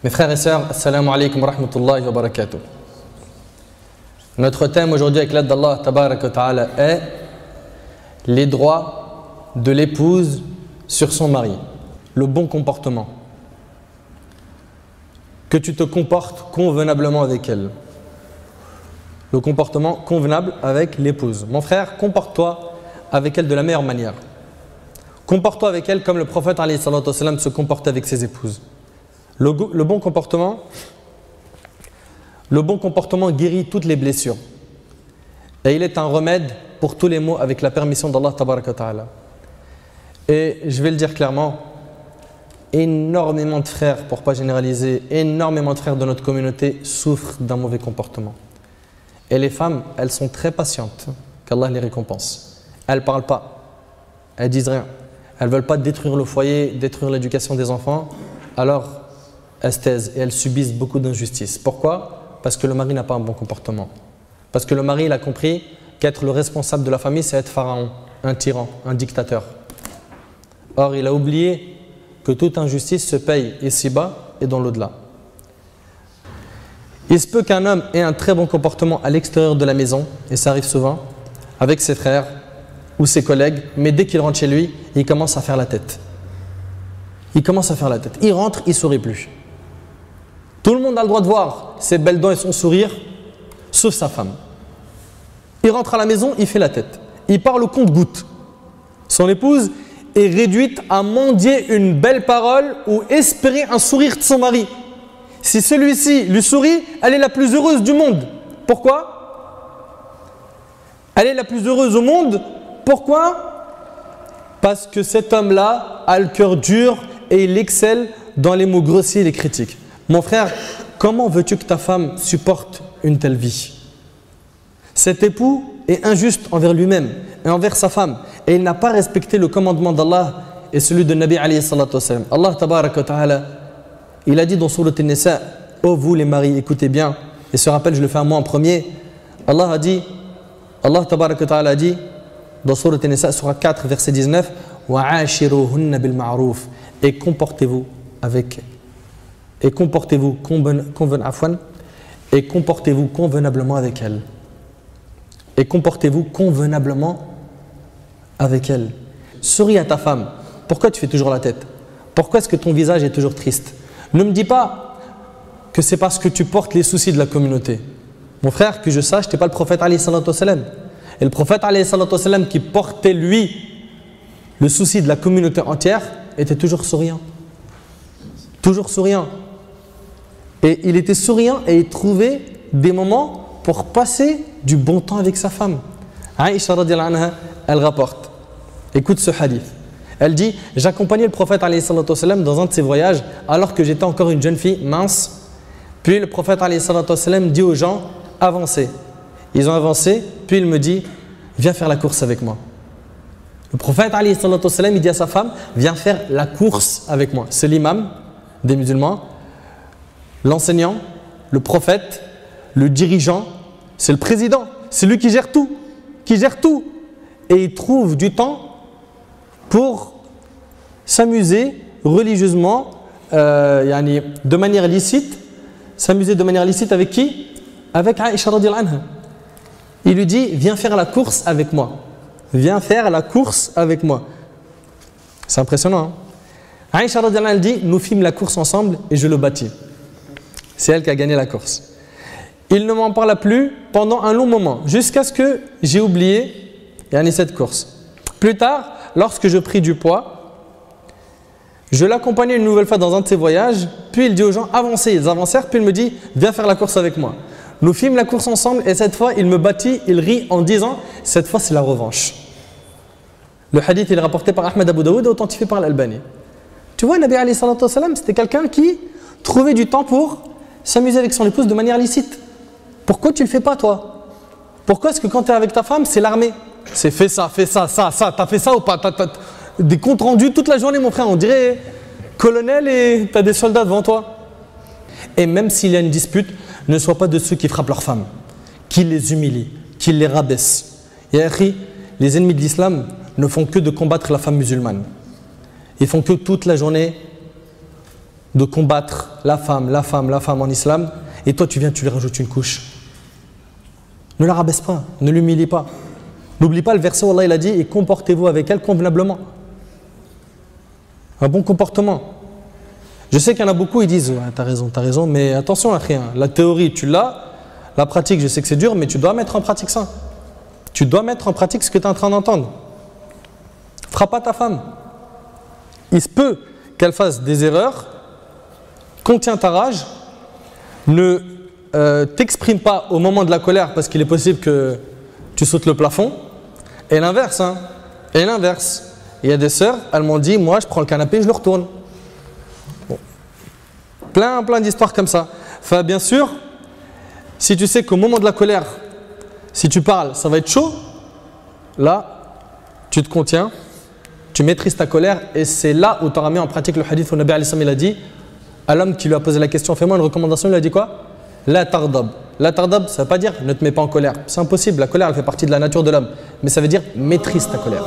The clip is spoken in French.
Mes frères et sœurs, assalamu alaikum wa rahmatullahi wa barakatuh. Notre thème aujourd'hui avec l'aide d'Allah tabarak wa ta'ala est les droits de l'épouse sur son mari, le bon comportement. Que tu te comportes convenablement avec elle. Le comportement convenable avec l'épouse. Mon frère, comporte-toi avec elle de la meilleure manière. Comporte-toi avec elle comme le prophète alayhi salatu wassalam se comportait avec ses épouses. Le bon comportement guérit toutes les blessures. Et il est un remède pour tous les maux avec la permission d'Allah tabaraka wa ta'ala. Et je vais le dire clairement, énormément de frères, pour ne pas généraliser, énormément de frères de notre communauté souffrent d'un mauvais comportement. Et les femmes, elles sont très patientes, qu'Allah les récompense. Elles ne parlent pas, elles disent rien. Elles ne veulent pas détruire le foyer, détruire l'éducation des enfants. Alors, elles se taisent et elles subissent beaucoup d'injustices. Pourquoi? Parce que le mari n'a pas un bon comportement. Parce que le mari, il a compris qu'être le responsable de la famille, c'est être pharaon, un tyran, un dictateur. Or, il a oublié que toute injustice se paye ici-bas et dans l'au-delà. Il se peut qu'un homme ait un très bon comportement à l'extérieur de la maison, et ça arrive souvent, avec ses frères ou ses collègues, mais dès qu'il rentre chez lui, il commence à faire la tête. Il commence à faire la tête. Il rentre, il ne sourit plus. Tout le monde a le droit de voir ses belles dents et son sourire, sauf sa femme. Il rentre à la maison, il fait la tête. Il parle au compte-gouttes. Son épouse est réduite à mendier une belle parole ou espérer un sourire de son mari. Si celui-ci lui sourit, elle est la plus heureuse du monde. Pourquoi? Elle est la plus heureuse au monde. Pourquoi? Parce que cet homme-là a le cœur dur et il excelle dans les mots grossiers et les critiques. Mon frère, comment veux-tu que ta femme supporte une telle vie? Cet époux est injuste envers lui-même et envers sa femme. Et il n'a pas respecté le commandement d'Allah et celui de Nabi alayhi salatu wassalam. Allah tabarak wa ta'ala, il a dit dans Sourate An-Nisa, ô vous les maris, écoutez bien. Et ce rappel, je le fais à moi en premier. Allah tabarak wa ta'ala a dit dans Sourate An-Nisa, Sourate 4, verset 19, وَعَاشِرُوهُنَّ بِالْمَعْرُوفِ et comportez-vous convenablement avec elle. Et comportez-vous convenablement avec elle. Souris à ta femme. Pourquoi tu fais toujours la tête? Pourquoi est-ce que ton visage est toujours triste? Ne me dis pas que c'est parce que tu portes les soucis de la communauté. Mon frère, que je sache, tu n'es pas le prophète alayhi salatu wassalam. Et le prophète alayhi salatu wassalam qui portait lui le souci de la communauté entière était toujours souriant. Toujours souriant. Et il était souriant et il trouvait des moments pour passer du bon temps avec sa femme. Aïcha radiyallahu anha, elle rapporte. Écoute ce hadith. Elle dit, j'accompagnais le prophète alayhi salatu wassalam dans un de ses voyages alors que j'étais encore une jeune fille mince. Puis le prophète alayhi salatu wassalam dit aux gens, avancez. Ils ont avancé, puis il me dit, viens faire la course avec moi. Le prophète alayhi salatu wassalam, il dit à sa femme, viens faire la course avec moi. C'est l'imam des musulmans, l'enseignant, le prophète, le dirigeant, c'est le président, c'est lui qui gère tout, Et il trouve du temps pour s'amuser religieusement, de manière licite. S'amuser de manière licite avec qui? Avec Aïcha radiyallahu anha. Il lui dit, viens faire la course avec moi. Viens faire la course avec moi. C'est impressionnant. Hein? Aïcha radiyallahu anha dit, nous fîmes la course ensemble et je le bâtis. C'est elle qui a gagné la course. Il ne m'en parla plus pendant un long moment, jusqu'à ce que j'ai oublié cette course. Plus tard, lorsque je pris du poids, je l'accompagnais une nouvelle fois dans un de ses voyages, puis il dit aux gens, avancez. Ils avancèrent, puis il me dit, viens faire la course avec moi. Nous fîmes la course ensemble et cette fois, il me battit, il rit en disant, cette fois c'est la revanche. Le hadith il est rapporté par Ahmed Abu Daoud et authentifié par l'Albani. Tu vois, Nabi alayhi salatu wassalam, c'était quelqu'un qui trouvait du temps pour s'amuser avec son épouse de manière licite. Pourquoi tu ne le fais pas toi? Pourquoi est-ce que quand tu es avec ta femme, c'est l'armée? C'est fais ça, t'as fait ça ou pas? T'as des comptes rendus toute la journée mon frère, on dirait colonel et tu as des soldats devant toi. Et même s'il y a une dispute, ne sois pas de ceux qui frappent leurs femmes, qui les humilient, qui les rabaissent. Et akhi, les ennemis de l'islam ne font que de combattre la femme musulmane. Ils font que toute la journée de combattre la femme en islam, et toi tu viens, tu lui rajoutes une couche. Ne la rabaisse pas, ne l'humilie pas. N'oublie pas le verset où Allah il a dit, et comportez-vous avec elle convenablement. Un bon comportement. Je sais qu'il y en a beaucoup, ils disent, ouais, t'as raison, mais attention, la théorie tu l'as, la pratique je sais que c'est dur, mais tu dois mettre en pratique ça. Tu dois mettre en pratique ce que tu es en train d'entendre. Frappe pas ta femme. Il se peut qu'elle fasse des erreurs, contiens ta rage, ne t'exprime pas au moment de la colère parce qu'il est possible que tu sautes le plafond. Et l'inverse, hein. Et l'inverse. Il y a des sœurs, elles m'ont dit, moi je prends le canapé et je le retourne. Bon. Plein d'histoires comme ça. Enfin, bien sûr, si tu sais qu'au moment de la colère, si tu parles, ça va être chaud, là, tu te contiens, tu maîtrises ta colère et c'est là où tu auras mis en pratique le hadith où Nabi alayhi salam il a dit à l'homme qui lui a posé la question, fais-moi une recommandation, il a dit quoi? La tardab. La tardab, ça ne veut pas dire ne te mets pas en colère. C'est impossible, la colère elle fait partie de la nature de l'homme. Mais ça veut dire maîtrise ta colère.